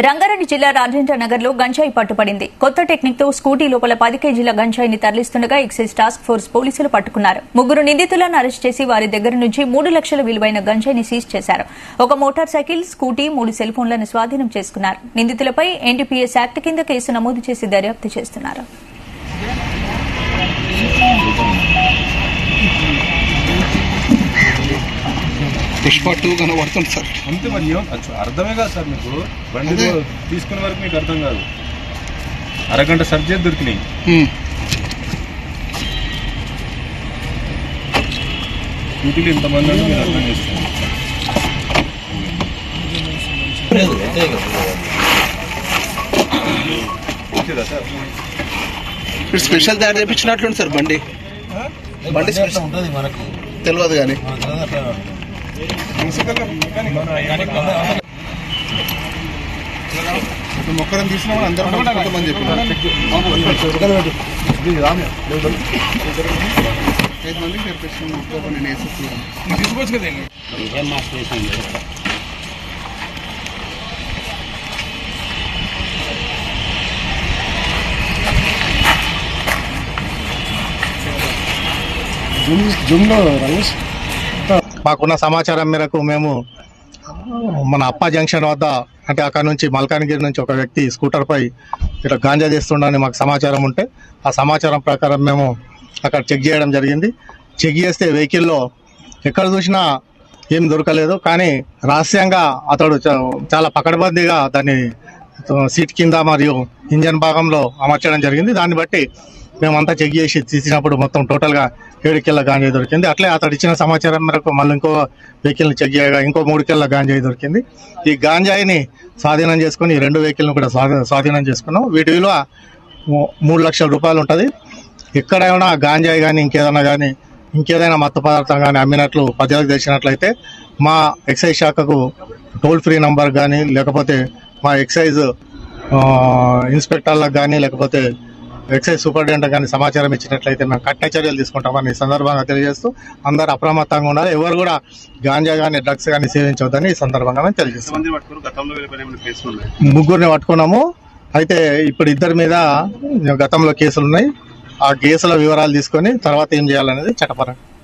రంగారెడ్డి జిల్లా రాజేంద్రనగర్ లో గంజాయి పట్టుబడింది. కొత్త టెక్నిక్ తో స్కూటీ లోపల 10 కేజీల గంజాయిని తరలిస్తుండగా ఎక్సైజ్ టాస్క్ ఫోర్స్ పోలీసులు పట్టుకున్నారు. 3 నిందితులను అరెస్ట్ చేసి వారి దగ్గర నుంచి 3 లక్షల విలువైన గంజాయిని సీజ్ చేశారు. ఒక మోటార్ సైకిల్, స్కూటీ, 3 సెల్ ఫోన్లను స్వాధీనం చేసుకున్నారు. నిందితులపై ఎన్డీపీఎస్ యాక్ట్ కింద కేసు నమోదు చేసి దర్యాప్తు చేస్తున్నారు. పుష్ప 2 కనబడుతుంది సార్. అంతే మరి అర్థమే కాదు సార్. మీకు బండి తీసుకునే వరకు మీకు అర్థం కాదు. అరగంట సర్చ్ చేసి దొరికినాయి. స్కూటీలు ఇంతమంది అంటే మీరు అర్థం చేస్తారు. స్పెషల్ తయారు చేయించినట్లుంది సార్. బండి స్పెషల్ ఉంటుంది మనకు తెలియదు కానీ మొక్కరం తీసిన అందరూ కొంతమంది చెప్పారు. 5 మందికి తెప్పించిన నేను తీసుకోవచ్చు కదండి. మాకున్న సమాచారం మేరకు మేము మన అప్పా జంక్షన్ వద్ద అంటే అక్కడ నుంచి మల్కాన్గిరి నుంచి ఒక వ్యక్తి స్కూటర్ పై ఇట్లా గాంజా చేస్తుండని మాకు సమాచారం ఉంటే ఆ సమాచారం ప్రకారం మేము అక్కడ చెక్ చేయడం జరిగింది. చెక్ చేస్తే వెహికల్లో ఎక్కడ చూసినా ఏం దొరకలేదు. కానీ రహస్యంగా అతడు చాలా పకడ్బందీగా దాన్ని సీట్ కింద మరియు ఇంజన్ భాగంలో అమర్చడం జరిగింది. దాన్ని బట్టి మేమంతా చెక్ చేసి తీసినప్పుడు మొత్తం టోటల్గా 7 కిలోల గాంజాయి దొరికింది. అట్లే అతడు ఇచ్చిన సమాచారం మేరకు మళ్ళీ ఇంకో వెహికల్ని చెక్ చేయగా ఇంకో 3 కిలోల గాంజాయి దొరికింది. ఈ గాంజాయిని స్వాధీనం చేసుకుని 2 వెహికల్ను కూడా స్వాధీనం చేసుకున్నాం. వీటి విలువ 3 లక్షల రూపాయలు ఉంటుంది. ఎక్కడైనా గాంజాయి కానీ ఇంకేదైనా మత్తు పదార్థం కానీ అమ్మినట్లు ప్రజలకు తెలిసినట్లయితే మా ఎక్సైజ్ శాఖకు టోల్ ఫ్రీ నంబర్ కానీ లేకపోతే మా ఎక్సైజ్ ఇన్స్పెక్టర్లకు కానీ లేకపోతే ఎక్సైజ్ సూపరింటెండెంట్ కానీ సమాచారం ఇచ్చినట్లయితే మేము కఠిన చర్యలు తీసుకుంటామని ఈ సందర్భంగా తెలియజేస్తూ అందరూ అప్రమత్తంగా ఉండాలి. ఎవరు కూడా గాంజా కానీ డ్రగ్స్ కానీ సేవించవద్దని ఈ సందర్భంగా మేము తెలియజేస్తాం. 3 పట్టుకున్నాము. అయితే ఇప్పుడు 2 మీద గతంలో కేసులు ఉన్నాయి. ఆ కేసుల వివరాలు తీసుకొని తర్వాత ఏం చేయాలనేది చట్టపరంగా